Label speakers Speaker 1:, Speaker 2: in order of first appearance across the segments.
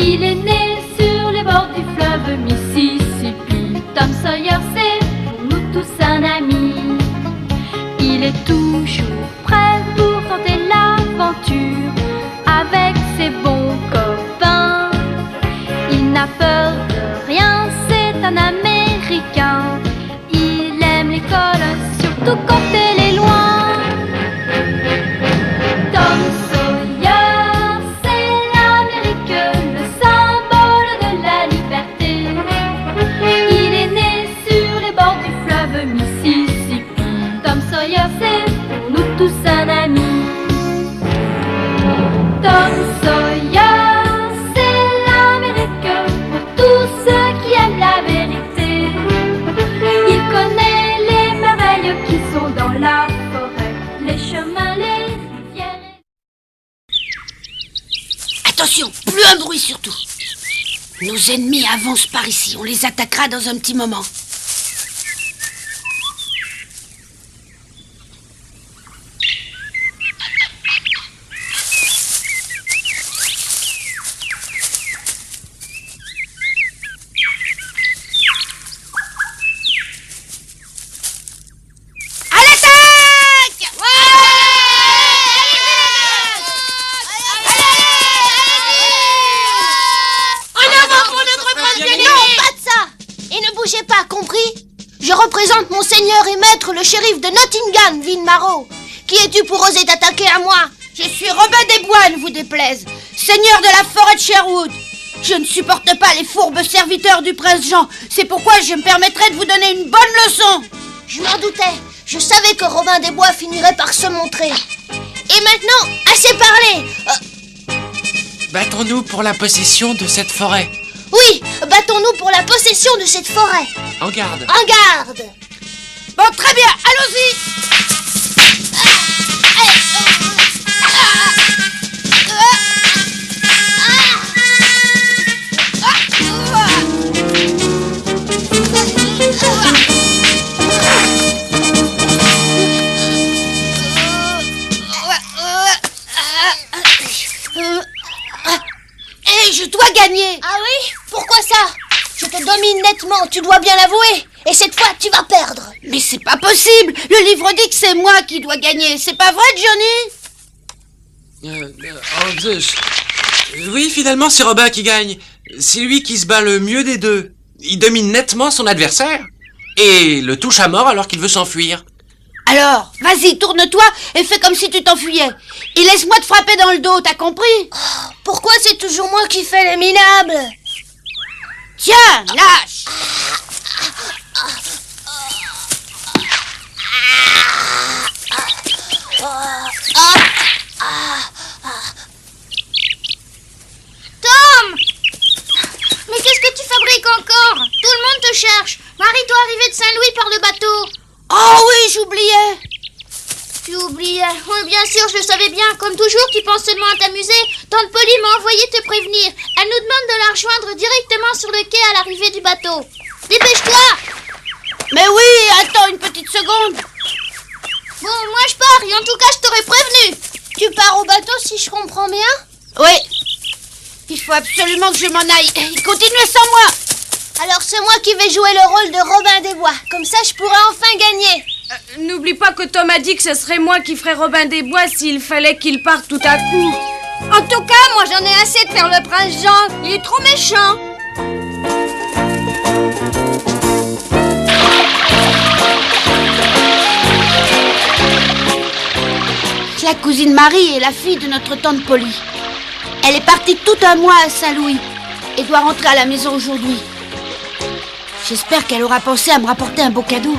Speaker 1: Il est né sur les bords du fleuve Mississippi. Tom Sawyer, c'est pour nous tous un ami. Il est toujours prêt pour tenter l'aventure avec ses bons copains. Il n'a peur de rien, c'est un Américain. Il aime l'école, surtout quand elle est loin. Tom Sawyer, c'est l'Amérique, le symbole de la liberté. Il est né sur les bords du fleuve Mississippi. Tom Sawyer, c'est pour nous tous un ami. Tom Sawyer, c'est l'Amérique pour tous ceux qui aiment la vérité. Il connaît les merveilles qui sont dans la forêt, les chemins, les rivières.
Speaker 2: Attention, plus un bruit surtout. Nos ennemis avancent par ici, on les attaquera dans un petit moment.
Speaker 3: Je représente mon seigneur et maître, le shérif de Nottingham, Villemaro. Qui es-tu pour oser t'attaquer à moi?
Speaker 2: Je suis Robin des Bois, ne vous déplaise, seigneur de la forêt de Sherwood. Je ne supporte pas les fourbes serviteurs du prince Jean. C'est pourquoi je me permettrai de vous donner une bonne leçon.
Speaker 3: Je m'en doutais. Je savais que Robin des Bois finirait par se montrer. Et maintenant, assez parlé.
Speaker 4: Battons-nous pour la possession de cette forêt.
Speaker 3: Oui, battons-nous pour la possession de cette forêt.
Speaker 4: En garde.
Speaker 3: En garde.
Speaker 2: Bon, très bien, allons-y. Je dois gagner.
Speaker 3: Ah oui? Pourquoi ça? Je te domine nettement, tu dois bien l'avouer. Et cette fois, tu vas perdre.
Speaker 2: Mais c'est pas possible. Le livre dit que c'est moi qui dois gagner. C'est pas vrai, Johnny?
Speaker 4: Oui, finalement, c'est Robin qui gagne. C'est lui qui se bat le mieux des deux. Il domine nettement son adversaire et le touche à mort alors qu'il veut s'enfuir.
Speaker 2: Alors, vas-y, tourne-toi et fais comme si tu t'enfuyais. Et laisse-moi te frapper dans le dos, t'as compris?
Speaker 3: Pourquoi c'est toujours moi qui fais les minables?
Speaker 2: Tiens, lâche!
Speaker 3: Tom! Mais qu'est-ce que tu fabriques encore? Tout le monde te cherche. Marie-toi arrivée de Saint-Louis par le bateau.
Speaker 2: Oh oui, j'oubliais.
Speaker 3: Tu oubliais. Oui, bien sûr, je le savais bien. Comme toujours, tu penses seulement à t'amuser. Tante Polly m'a envoyé te prévenir. Elle nous demande de la rejoindre directement sur le quai à l'arrivée du bateau. Dépêche-toi!
Speaker 2: Mais oui, attends une petite seconde.
Speaker 3: Bon, moi je pars et en tout cas, je t'aurais prévenu. Tu pars au bateau si je comprends bien?
Speaker 2: Oui. Il faut absolument que je m'en aille. Continuez sans moi.
Speaker 3: Alors c'est moi qui vais jouer le rôle de Robin des Bois. Comme ça, je pourrai enfin gagner.
Speaker 5: N'oublie pas que Tom a dit que ce serait moi qui ferais Robin des Bois s'il fallait qu'il parte tout à coup.
Speaker 3: En tout cas, moi j'en ai assez de faire le prince Jean. Il est trop méchant.
Speaker 2: La cousine Marie est la fille de notre tante Polly. Elle est partie tout un mois à Saint-Louis et doit rentrer à la maison aujourd'hui. J'espère qu'elle aura pensé à me rapporter un beau cadeau.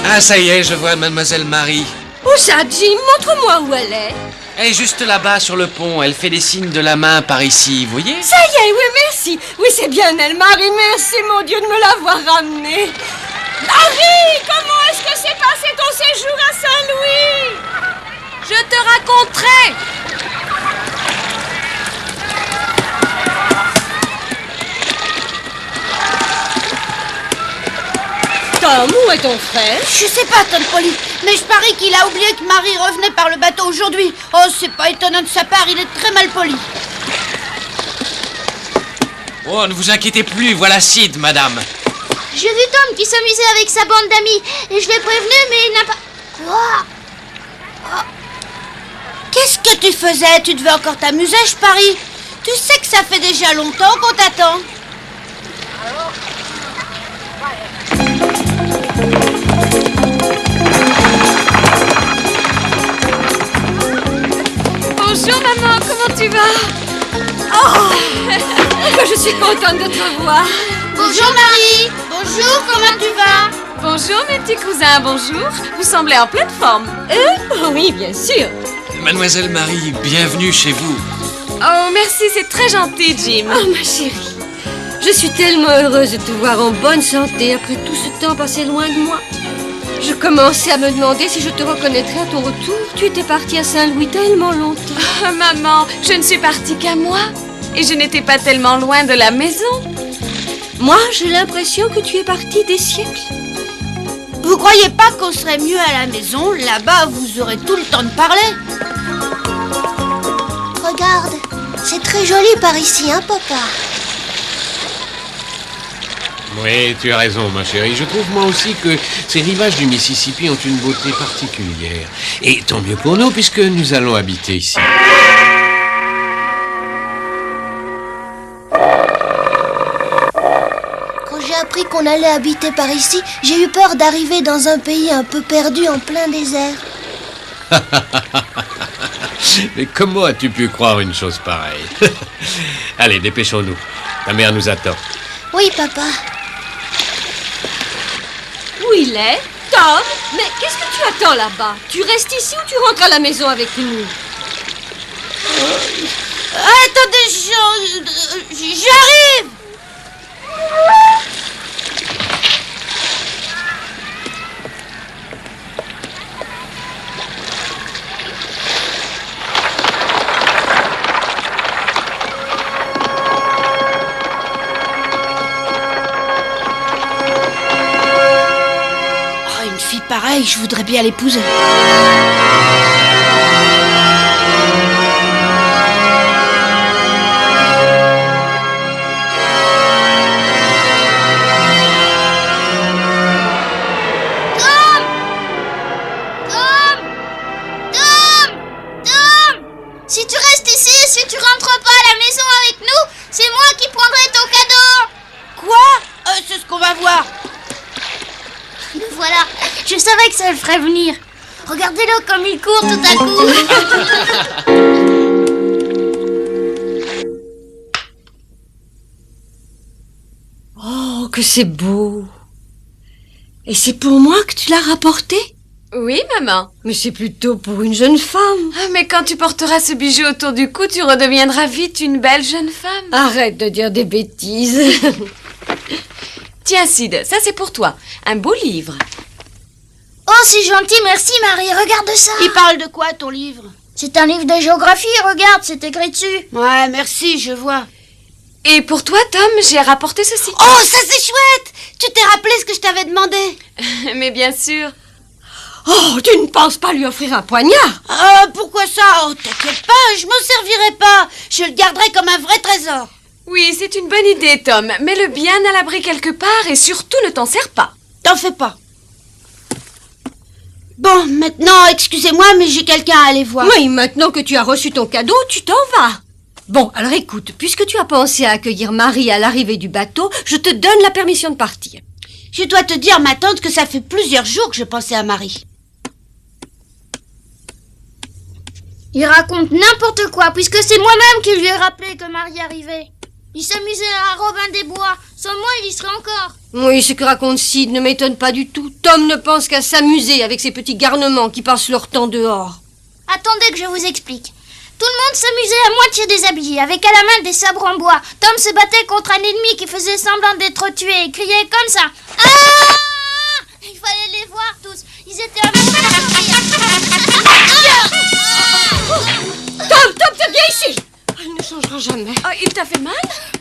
Speaker 4: Ah, ça y est, je vois Mademoiselle Marie.
Speaker 5: Où ça, Jim? Montre-moi où elle est.
Speaker 4: Elle est juste là-bas sur le pont. Elle fait des signes de la main par ici, vous voyez?
Speaker 5: Ça y est, oui, merci. Oui, c'est bien elle, Marie. Merci, mon Dieu, de me l'avoir ramenée. Marie, comment est-ce que s'est passé ton séjour à Saint-Louis? Je te raconterai. Tom, où est ton frère?
Speaker 2: Je sais pas, Tante Polly, mais je parie qu'il a oublié que Marie revenait par le bateau aujourd'hui. Oh, c'est pas étonnant de sa part, il est très mal poli.
Speaker 4: Oh, ne vous inquiétez plus, voilà Sid, madame.
Speaker 3: J'ai vu Tom qui s'amusait avec sa bande d'amis et je l'ai prévenu, mais il n'a pas... Oh.
Speaker 2: Qu'est-ce que tu faisais? Tu devais encore t'amuser, je parie. Tu sais que ça fait déjà longtemps qu'on t'attend.
Speaker 5: Bonjour maman, comment tu vas? Oh, je suis contente de te revoir.
Speaker 3: Bonjour Marie. Bonjour, comment tu vas?
Speaker 5: Bonjour mes petits cousins, bonjour. Vous semblez en pleine forme. Oui, bien sûr.
Speaker 4: Mademoiselle Marie, bienvenue chez vous.
Speaker 5: Oh, merci, c'est très gentil, Jim. Oh, ma chérie, je suis tellement heureuse de te voir en bonne santé après tout ce temps passé loin de moi. Je commençais à me demander si je te reconnaîtrais à ton retour. Tu étais partie à Saint-Louis tellement longtemps.
Speaker 6: Oh, maman, je ne suis partie qu'un mois. Et je n'étais pas tellement loin de la maison.
Speaker 5: Moi, j'ai l'impression que tu es partie des siècles.
Speaker 2: Vous croyez pas qu'on serait mieux à la maison? Là-bas, vous aurez tout le temps de parler.
Speaker 3: Regarde, c'est très joli par ici, hein, papa?
Speaker 7: Oui, tu as raison, ma chérie. Je trouve moi aussi que ces rivages du Mississippi ont une beauté particulière. Et tant mieux pour nous, puisque nous allons habiter ici.
Speaker 3: Quand j'ai appris qu'on allait habiter par ici, j'ai eu peur d'arriver dans un pays un peu perdu en plein désert.
Speaker 7: Mais comment as-tu pu croire une chose pareille? Allez, dépêchons-nous. Ta mère nous attend.
Speaker 3: Oui, papa.
Speaker 5: Où il est? Tom? Mais qu'est-ce que tu attends là-bas? Tu restes ici ou tu rentres à la maison avec nous?
Speaker 2: Attendez, j'arrive. Oh, une fille pareille, je voudrais bien l'épouser.
Speaker 3: Si tu restes ici, si tu rentres pas à la maison avec nous, c'est moi qui prendrai ton cadeau.
Speaker 2: Quoi? C'est ce qu'on va voir.
Speaker 3: Le voilà, je savais que ça le ferait venir. Regardez-le comme il court tout à coup.
Speaker 5: Oh, que c'est beau. Et c'est pour moi que tu l'as rapporté?
Speaker 6: Oui, maman.
Speaker 5: Mais c'est plutôt pour une jeune femme.
Speaker 6: Ah, mais quand tu porteras ce bijou autour du cou, tu redeviendras vite une belle jeune femme.
Speaker 5: Arrête de dire des bêtises.
Speaker 6: Tiens, Sid, ça c'est pour toi. Un beau livre.
Speaker 3: Oh, c'est gentil, merci Marie, regarde ça.
Speaker 2: Il parle de quoi, ton livre?
Speaker 3: C'est un livre de géographie, regarde, c'est écrit dessus.
Speaker 2: Ouais, merci, je vois.
Speaker 6: Et pour toi, Tom, j'ai rapporté ceci.
Speaker 2: Oh, ça c'est chouette! Tu t'es rappelé ce que je t'avais demandé?
Speaker 6: Mais bien sûr.
Speaker 5: Oh, tu ne penses pas lui offrir un poignard?
Speaker 2: Pourquoi ça? Oh, t'inquiète pas, je m'en servirai pas. Je le garderai comme un vrai trésor.
Speaker 6: Oui, c'est une bonne idée, Tom. Mets-le bien à l'abri quelque part et surtout ne t'en sers pas.
Speaker 2: T'en fais pas. Bon, maintenant, excusez-moi, mais j'ai quelqu'un à aller voir.
Speaker 5: Oui, maintenant que tu as reçu ton cadeau, tu t'en vas. Bon, alors écoute, puisque tu as pensé à accueillir Marie à l'arrivée du bateau, je te donne la permission de partir.
Speaker 2: Je dois te dire, ma tante, que ça fait plusieurs jours que je pensais à Marie.
Speaker 3: Il raconte n'importe quoi, puisque c'est moi-même qui lui ai rappelé que Marie arrivait. Il s'amusait à Robin des Bois. Sans moi, il y serait encore.
Speaker 5: Oui, ce que raconte Sid ne m'étonne pas du tout. Tom ne pense qu'à s'amuser avec ces petits garnements qui passent leur temps dehors.
Speaker 3: Attendez que je vous explique. Tout le monde s'amusait à moitié déshabillé, avec à la main des sabres en bois. Tom se battait contre un ennemi qui faisait semblant d'être tué et criait comme ça. Ah! Il fallait les voir tous. Ils étaient à
Speaker 5: Tom, t'es bien ici. Il ne changera jamais.
Speaker 6: Oh, il t'a fait mal?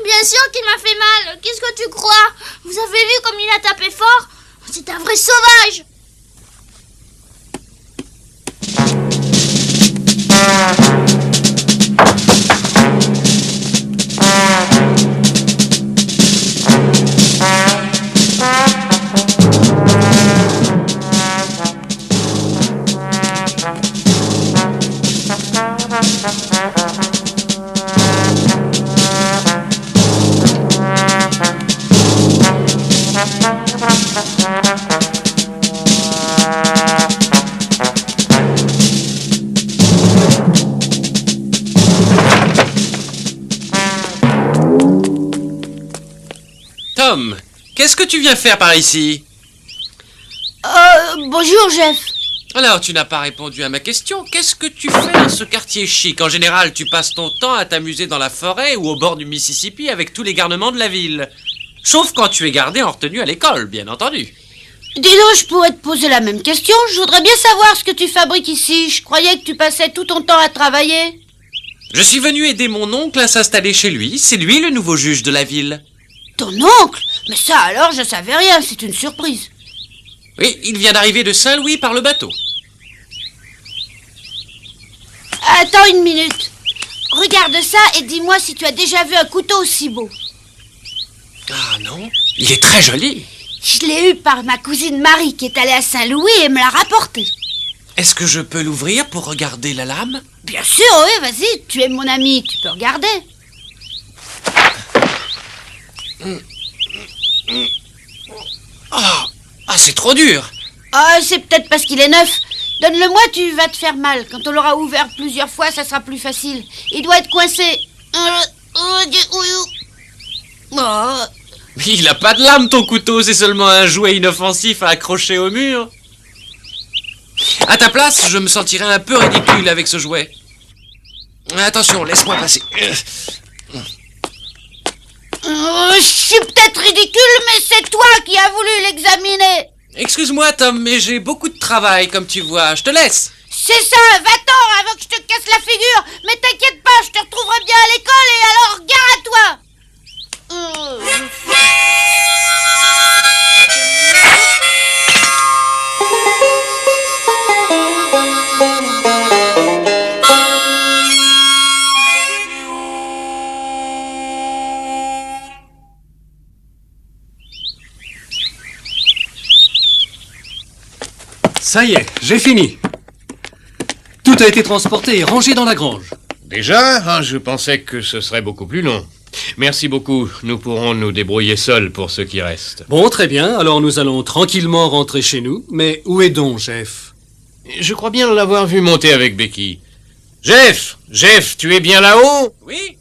Speaker 3: Bien sûr qu'il m'a fait mal. Qu'est-ce que tu crois? Vous avez vu comme il a tapé fort? C'est un vrai sauvage.
Speaker 4: Tom, qu'est-ce que tu viens faire par ici?
Speaker 2: Bonjour, Jeff.
Speaker 4: Alors, tu n'as pas répondu à ma question. Qu'est-ce que tu fais dans ce quartier chic? En général, tu passes ton temps à t'amuser dans la forêt ou au bord du Mississippi avec tous les garnements de la ville. Sauf quand tu es gardé en retenue à l'école, bien entendu.
Speaker 2: Dis donc, je pourrais te poser la même question. Je voudrais bien savoir ce que tu fabriques ici. Je croyais que tu passais tout ton temps à travailler.
Speaker 4: Je suis venu aider mon oncle à s'installer chez lui. C'est lui le nouveau juge de la ville.
Speaker 2: Ton oncle? Mais ça alors, je savais rien. C'est une surprise.
Speaker 4: Oui, il vient d'arriver de Saint-Louis par le bateau.
Speaker 2: Attends une minute. Regarde ça et dis-moi si tu as déjà vu un couteau aussi beau.
Speaker 4: Ah non, il est très joli.
Speaker 2: Je l'ai eu par ma cousine Marie qui est allée à Saint-Louis et me l'a rapporté.
Speaker 4: Est-ce que je peux l'ouvrir pour regarder la lame?
Speaker 2: Bien sûr, oui, vas-y. Tu es mon ami, tu peux regarder.
Speaker 4: Ah, c'est trop dur.
Speaker 2: Ah, c'est peut-être parce qu'il est neuf. Donne-le-moi, tu vas te faire mal. Quand on l'aura ouvert plusieurs fois, ça sera plus facile. Il doit être coincé. Oh.
Speaker 4: Il a pas de lame, ton couteau, c'est seulement un jouet inoffensif à accrocher au mur. À ta place, je me sentirais un peu ridicule avec ce jouet. Attention, laisse-moi passer.
Speaker 2: Je suis peut-être ridicule, mais c'est toi qui as voulu l'examiner.
Speaker 4: Excuse-moi, Tom, mais j'ai beaucoup de travail, comme tu vois. Je te laisse.
Speaker 2: C'est ça, va-t'en avant que je te casse la figure. Mais t'inquiète pas, je te retrouverai bien à l'école et alors gare à toi.
Speaker 8: Ça y est, j'ai fini. Tout a été transporté et rangé dans la grange.
Speaker 7: Déjà? Ah, je pensais que ce serait beaucoup plus long. Merci beaucoup. Nous pourrons nous débrouiller seuls pour ce qui reste.
Speaker 8: Bon, très bien. Alors nous allons tranquillement rentrer chez nous. Mais où est donc Jeff?
Speaker 7: Je crois bien l'avoir vu monter avec Becky. Jeff! Jeff, tu es bien là-haut?
Speaker 4: Oui?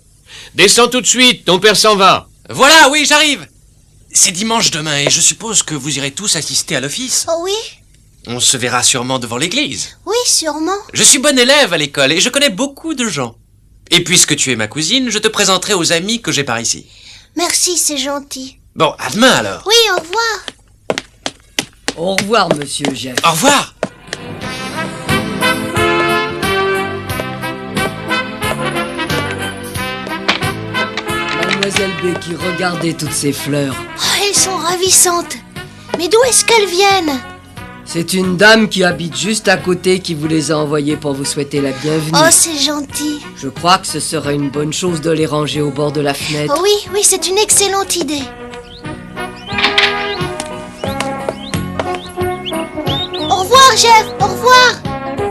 Speaker 7: Descends tout de suite, ton père s'en va.
Speaker 4: Voilà, oui, j'arrive. C'est dimanche demain et je suppose que vous irez tous assister à l'office.
Speaker 3: Oh oui?
Speaker 4: On se verra sûrement devant l'église.
Speaker 3: Oui, sûrement.
Speaker 4: Je suis bon élève à l'école et je connais beaucoup de gens. Et puisque tu es ma cousine, je te présenterai aux amis que j'ai par ici.
Speaker 3: Merci, c'est gentil.
Speaker 4: Bon, à demain alors.
Speaker 3: Oui, au revoir.
Speaker 9: Au revoir, monsieur Jeff.
Speaker 4: Au revoir.
Speaker 9: Mademoiselle Becky, regardez toutes ces fleurs.
Speaker 3: Oh, elles sont ravissantes. Mais d'où est-ce qu'elles viennent?
Speaker 9: C'est une dame qui habite juste à côté qui vous les a envoyées pour vous souhaiter la bienvenue.
Speaker 3: Oh, c'est gentil.
Speaker 9: Je crois que ce serait une bonne chose de les ranger au bord de la fenêtre.
Speaker 3: Oh oui, oui, c'est une excellente idée. Au revoir, Jeff. Au revoir.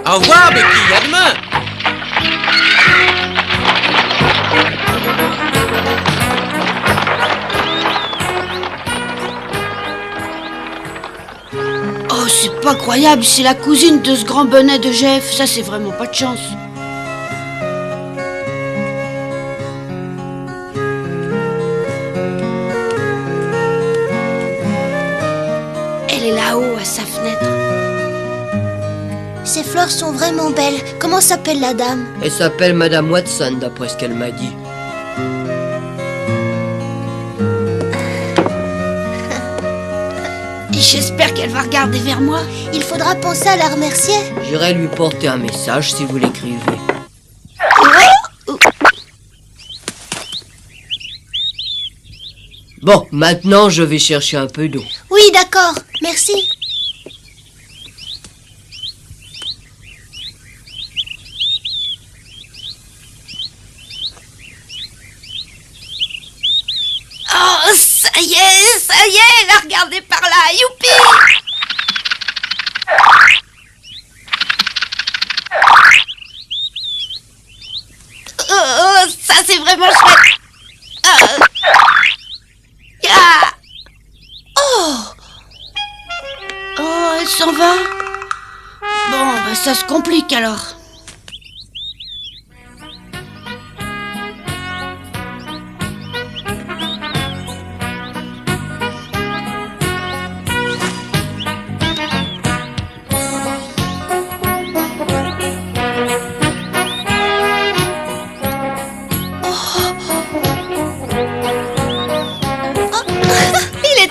Speaker 4: Au revoir, Becky. À demain.
Speaker 2: Oh, c'est pas croyable, c'est la cousine de ce grand bonnet de Jeff. Ça, c'est vraiment pas de chance. Elle est là-haut, à sa fenêtre.
Speaker 3: Ces fleurs sont vraiment belles. Comment s'appelle la dame?
Speaker 9: Elle s'appelle Madame Watson, d'après ce qu'elle m'a dit.
Speaker 2: J'espère qu'elle va regarder vers moi.
Speaker 3: Il faudra penser à la remercier.
Speaker 9: J'irai lui porter un message si vous l'écrivez. Bon, maintenant je vais chercher un peu d'eau.
Speaker 3: Oui, Oui, d'accord. Merci.
Speaker 2: Oh, ça y est, la regardez par là, youpi! Oh, ça c'est vraiment chouette! Ah. Oh, elle s'en va? Bon, bah ça se complique alors.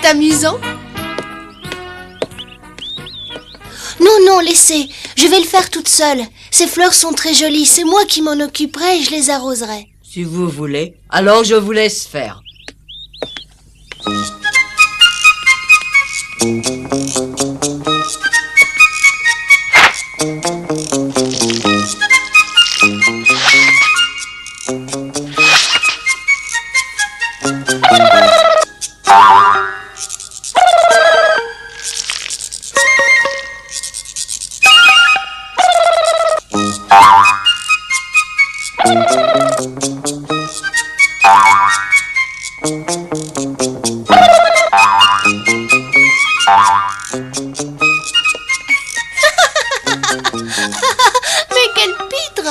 Speaker 3: Amusant. Non, laissez. Je vais le faire toute seule. Ces fleurs sont très jolies. C'est moi qui m'en occuperai et je les arroserai.
Speaker 9: Si vous voulez, alors je vous laisse faire.
Speaker 3: Mais quel pitre!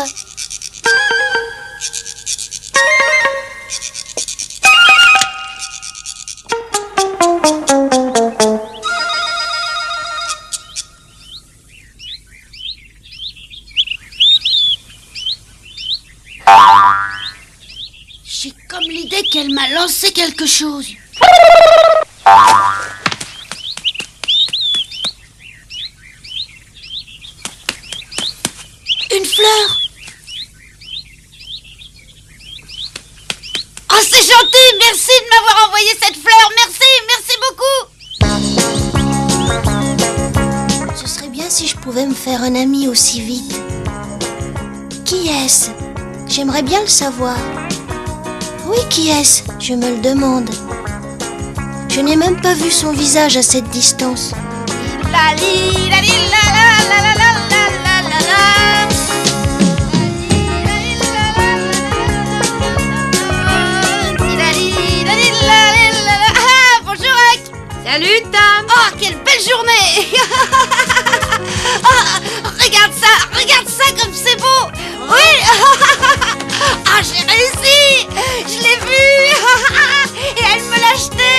Speaker 2: J'ai comme l'idée qu'elle m'a lancé quelque chose. Une fleur. Oh, c'est gentil, merci de m'avoir envoyé cette fleur. Merci beaucoup.
Speaker 3: Ce serait bien si je pouvais me faire un ami aussi vite. Qui est-ce? J'aimerais bien le savoir. Oui, qui est-ce? Je me le demande. Je n'ai même pas vu son visage à cette distance.
Speaker 2: La li la li la la la la la la la la. Ah, bonjour Huck.
Speaker 5: Salut, Tom.
Speaker 2: Oh, quelle belle journée. Oh, regarde ça comme c'est beau. Oui. Ah, j'ai réussi. Je l'ai vu. Et elle me l'a acheté.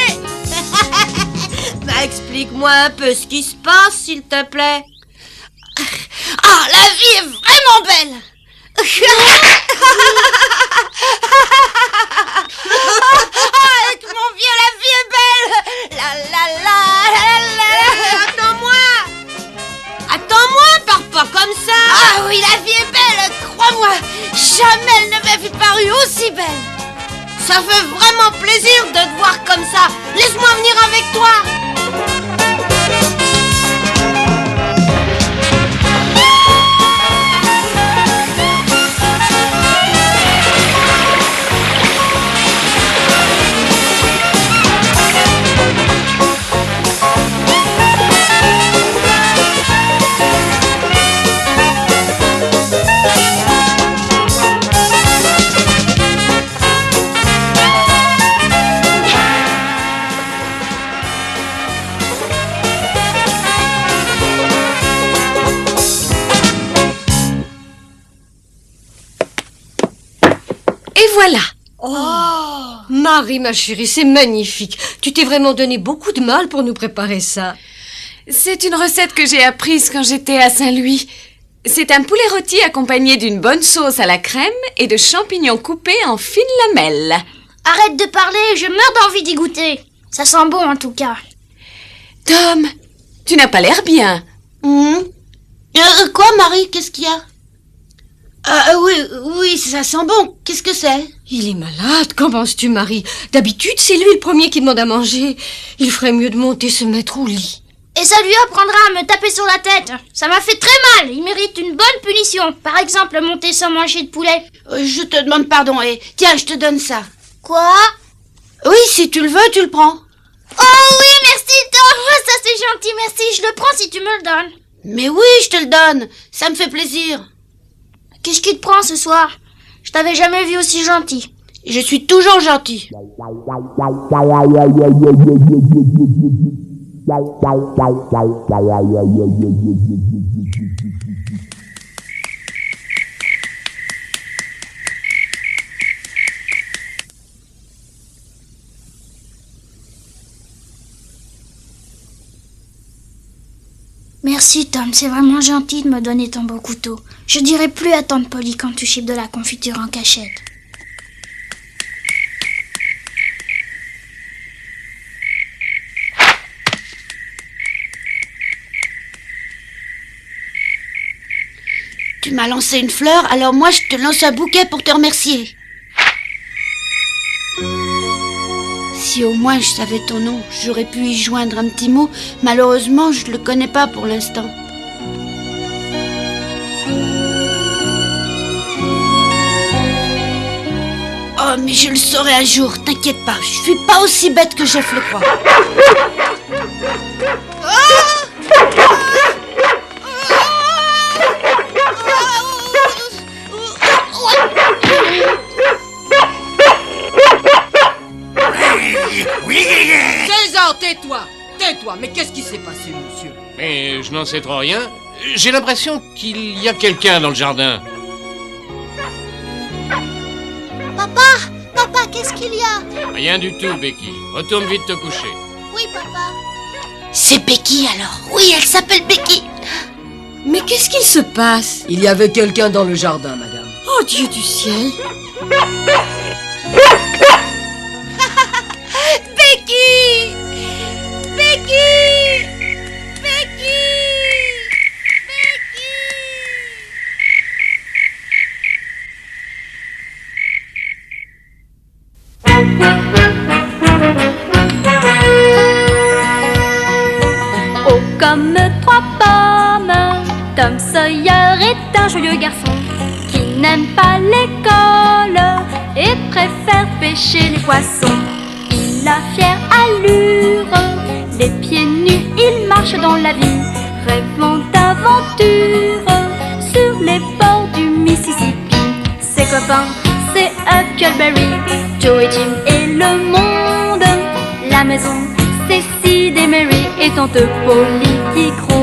Speaker 5: Bah, explique-moi un peu ce qui se passe, s'il te plaît.
Speaker 2: Ah, la vie est vraiment belle. Avec mon vieux, la vie est belle. La la la la la la.
Speaker 5: Attends-moi, pars pas comme ça.
Speaker 2: Ah oui, la vie est belle, crois-moi. Jamais elle ne m'avait paru aussi belle.
Speaker 5: Ça fait vraiment plaisir de te voir comme ça. Laisse-moi venir avec toi. Et voilà. Oh, Marie, ma chérie, c'est magnifique. Tu t'es vraiment donné beaucoup de mal pour nous préparer ça.
Speaker 6: C'est une recette que j'ai apprise quand j'étais à Saint-Louis. C'est un poulet rôti accompagné d'une bonne sauce à la crème et de champignons coupés en fines lamelles.
Speaker 3: Arrête de parler, je meurs d'envie d'y goûter. Ça sent bon en tout cas.
Speaker 6: Tom, tu n'as pas l'air bien.
Speaker 2: Quoi, Marie? Qu'est-ce qu'il y a? Oui, ça sent bon. Qu'est-ce que c'est?
Speaker 5: Il est malade, qu'en penses-tu, Marie? D'habitude, c'est lui le premier qui demande à manger. Il ferait mieux de monter se mettre au lit.
Speaker 3: Et ça lui apprendra à me taper sur la tête. Ça m'a fait très mal. Il mérite une bonne punition. Par exemple, monter sans manger de poulet.
Speaker 2: Je te demande pardon et tiens, je te donne ça.
Speaker 3: Quoi?
Speaker 2: Oui, si tu le veux, tu le prends.
Speaker 3: Oh oui, merci Tom. Ça c'est gentil, merci. Je le prends si tu me le donnes.
Speaker 2: Mais oui, je te le donne. Ça me fait plaisir.
Speaker 3: Qu'est-ce qui te prend ce soir? Je t'avais jamais vu aussi gentil.
Speaker 2: Je suis toujours gentil.
Speaker 3: Merci Tom, c'est vraiment gentil de me donner ton beau couteau. Je dirai plus à tante Polly quand tu chipes de la confiture en cachette.
Speaker 2: Tu m'as lancé une fleur, alors moi je te lance un bouquet pour te remercier. Si au moins je savais ton nom, j'aurais pu y joindre un petit mot. Malheureusement, je le connais pas pour l'instant. Oh, mais je le saurai un jour, t'inquiète pas. Je suis pas aussi bête que Jeff le croit.
Speaker 9: César, tais-toi! Tais-toi! Mais qu'est-ce qui s'est passé, monsieur?
Speaker 7: Mais je n'en sais trop rien. J'ai l'impression qu'il y a quelqu'un dans le jardin.
Speaker 3: Papa, qu'est-ce qu'il y a?
Speaker 7: Rien du tout, Becky. Retourne vite te coucher.
Speaker 3: Oui, papa.
Speaker 2: C'est Becky alors. Oui, elle s'appelle Becky.
Speaker 5: Mais qu'est-ce qu'il se passe?
Speaker 9: Il y avait quelqu'un dans le jardin, madame.
Speaker 5: Oh Dieu du ciel!
Speaker 2: Becky! Becky! Becky!
Speaker 1: Oh, comme trois pommes, Tom Sawyer est un joyeux garçon qui n'aime pas l'école et préfère pêcher les poissons. Il a fière allure, les pieds nus, il marche dans la vie, rêvant d'aventure sur les bords du Mississippi. Ses copains, c'est Huckleberry, Joe et Jim et le monde. La maison, c'est Sid et Mary et tante Polly qui croit